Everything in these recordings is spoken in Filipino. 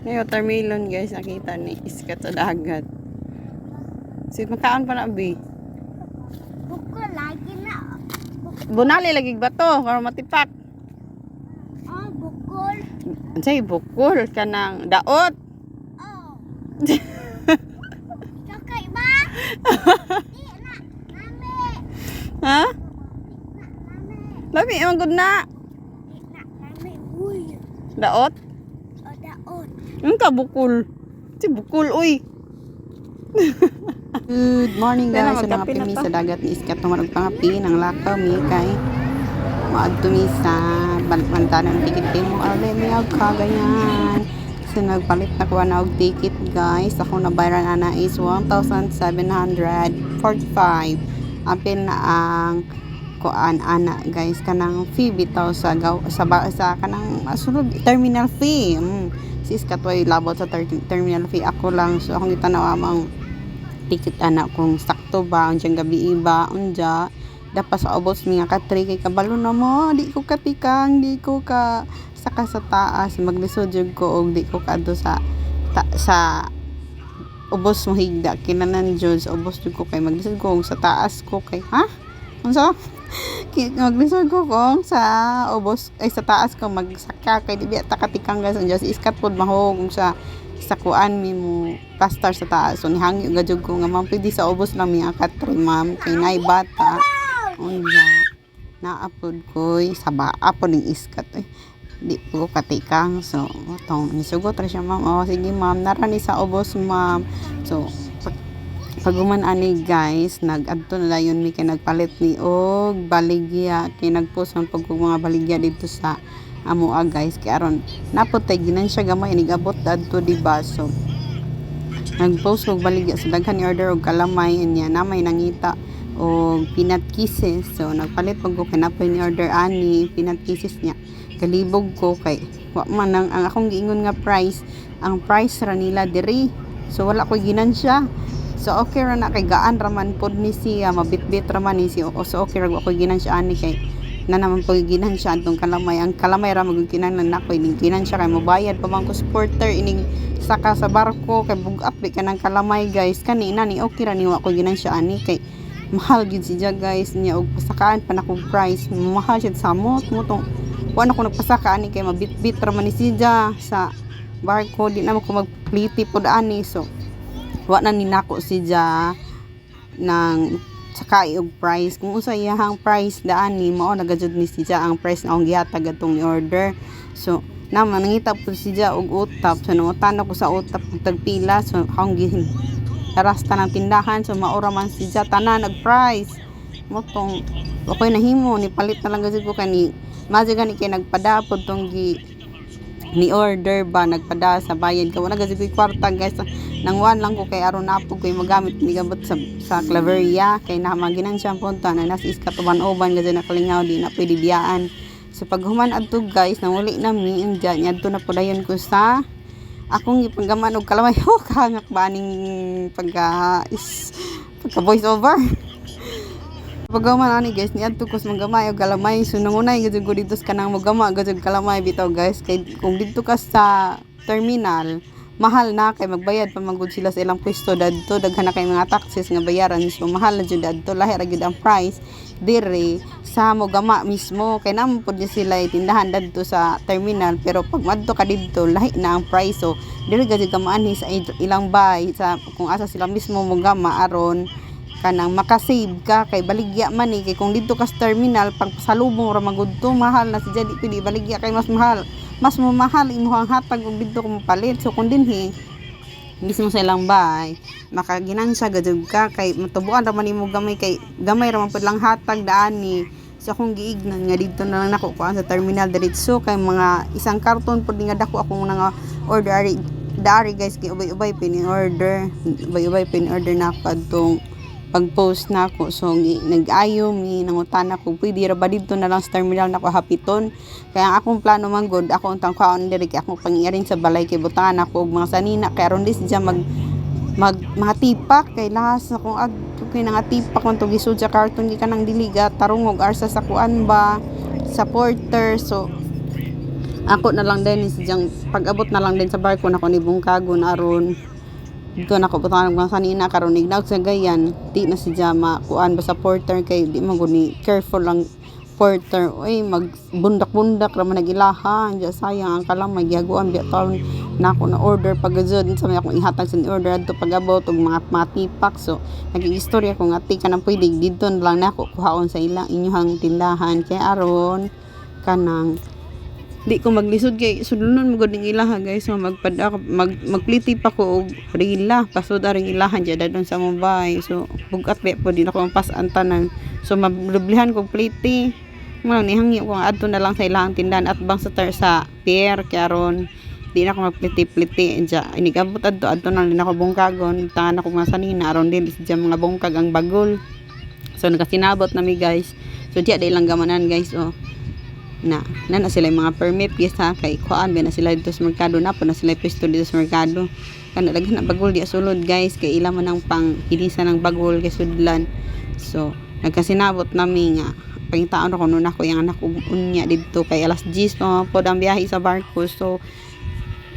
May watermelon guys, nakita ni iskat sa dagat. Sige, makaon pa na, Abi. Bukol lagi na. Bunali lagi ba to? Para matipak. Oh, bukol. Say, bukol ka ng daot. Oh. Kakay ba? Di na. Nami. Ha? Nami. Labi, emang good na. Di na. Nami. Uy. Daot? O daon. Yung ka, bukol. Si bukol, uy. Good morning guys. So, nangapimi sa dagat ni iskat na maragpangapi ng lakaw mi kay maadto mi sa bantanan ticket mo ale mi og kaganyan. So nagpalit na ko na og ticket guys. Ako na bayaran ana is 1,745. Apil na ang kuan ana guys kanang fee bitaw sa kanang sunod terminal fee. Si iskat way labot sa terminal fee ako lang. So akong gitanaw amang ticket anak kung sakto ba unjang gabi iba unja dapat sa ubos mi nga ka 3 kay kabalo na mo di ko katikang di ko ka saka sa taas maglisod jud ko og di ko kadto sa ubos mo higda kinanan jud sa ubos jud ko kay maglisod ko og sa taas ko kay ha unsa maglisod ko kung sa ubos ay sa taas ko magsaka kay di biya takatikang guys unja si iskat pod mahog sa kuan mi mo pastar sa taas so nihangyo gajud ko nga ma'am pwede sa ubos lang mi akat 3 ma'am kay nay bata unya na-upload ko sa baapon ning iskat di ko katikang so tong nisugot ra siya ma'am oh sige ma'am narani sa ubos ma'am so paguman ani guys nag-adto na dayon mi kay nagpalit ni og baligya kay nagpost man pag mga baligya dito sa amo guys kay aron naputay ginan siya gamay nigabot adto di ba so nagpost og baligya sa daghan ni order og kalamay niya namay nangita og peanut kisses so nagpalit pag ko kay napay ni order ani peanut kisses niya kalibog ko kay wa man ang akong giingon nga price ang price ra nila diri so wala ko ginan siya so okay ra na kay gaan ra man pod ni siya mabitbit ra man ni siya so okay ra ko ginan siya ani kay na naman po ginan siya atong kalamay ang kalamay ra magkinan na nako ining ginan siya kay mobayad pa man ko supporter ining saka sa barko kay bug-up ka ng kalamay guys kanina ni okay ra ni wa ko ginan siya ani kay mahal gid siya guys niya og pasakaan pa na kog price mahal siya sa mo tong wa na ko nagpasaka ani kay mabitbit ra man ni siya sa barko di na ko magpliti pod ani so wa na ni nako siya ng sakay og price kung usa iyang price daan ni mao nagajud ni siya ang price na akong gihatag atong order so naman nangita po siya og utap so nangutan ako sa utap tagpila so akong gihin karasta ng tindahan so maura man siya tanan nag price mo tong ako'y nahimo ni palit na lang gajud ko kani madyo gani kay nagpada pod tong ni order ba nagpada sa bayad ka wala gajud ko kwarta guys nang one lang ko kay aron napog ko magamit ni gabot sa Claveria kay namaginan siya punta na nas iskat uban gajud na kalingaw di na pwede biyaan so pag human adto guys nang uli na mi indya adto na podayon ko sa akong ipanggaman og kalamay kahangak ba ning pagka voice over paggaman ani guys ni adto ko sa manggamay og kalamay so nangunay gajud ko dito sa kanang magama gajud kalamay bitaw guys kay kung dito ka sa terminal mahal na kay magbayad pa magud sila sa ilang pwesto dadto daghan na kay mga taxes nga bayaran so mahal na jud dadto lahi ra gyud ang price dire sa mogama mismo kay namo pud ni sila tindahan dadto sa terminal pero pag madto ka didto lahi na ang price so dire gyud kamaan sa ilang bay sa kung asa sila mismo mogama aron kanang makasave ka kay baligya man ni kay kung dito ka sa terminal pag pasalubong ra magud to mahal na si jadi pili baligya kay mas mahal imuhang hatag og dito ko mapalit so kun dinhi mismo sa ilang bay makaginansya gajud ka kay matubuan ra man imo gamay kay gamay ra man pud lang hatag daan ni so akong giignan nga dito na lang nako kuan sa terminal diretso kay mga isang karton pud nga dako akong nga order dari guys kay ubay-ubay pin order na kadtong pag-post na ako so nag-ayo mi nangutan ako pwede ra ba dito na lang sa terminal nako hapiton kaya ang akong plano man god ako untang kaon diri kay akong pangiaring sa balay kay butangan ako og mga sanina kay aron dis diya mga tipak kay lahas akong kay nga tipak man to gisud sa karton gi kanang diliga tarong og arsa sa kuan ba sa porter so ako na lang din sidyang pag-abot na lang din sa barko na ko ni bungkagon aron dito na ko butang mga sanina karon ignaog sa gayan di na sidya makuan ba sa porter kay di man gud ni careful lang porter oy magbundak-bundak ra man nagilahan diya sayang ang kalamay gihaguan biya taon na ako na order pagajud sa may akong ihatag sa order adto pag-abot og mga tipak so naging-istorya ko nga ti kanang pwede dito na lang nako kuhaon sa ilang inyong tindahan kay aron kanang di ko maglisod kay sudlunon mo gud ning ilaha guys so magpliti pa ko og rila pasud aring ilahan diya dadon sa Mumbai so bugat ba po di na ko mapasan tanan so madublihan ko pliti mo nihangi ko adto na lang sa ilang tindahan at bang sa pier kay aron di na ko magpliti-pliti diya inigabot adto na din ako bungkagon tangan ako nga sanina aron din sa mga bungkag ang bagol so nagasinabot na mi guys so diya di lang gamanan guys oh na sila yung mga permit yes ha kay kuan ba na sila dito sa merkado na po na sila pwesto dito sa merkado kana daghan na bagol di sulod guys kay ila man ang pang hinisan ng bagol kay sudlan so nagkasinabot nami nga pangitaon ako noon ako yung anak ko unya dito kay alas 10 pa po ang biyahe sa barko so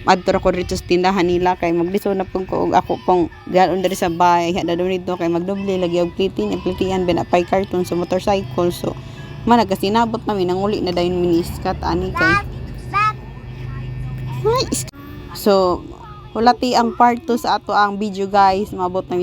adto ako dito sa tindahan nila kay maglisod na pong ko og ako pong galon diri sa bahay hada daw nito kay magdoble lagi og plitian ben apay karton sa motorcycle so nagkasinabot namin nang uli na dayon miniskat ani kay so hulati ang part 2 sa ato ang video guys maabot na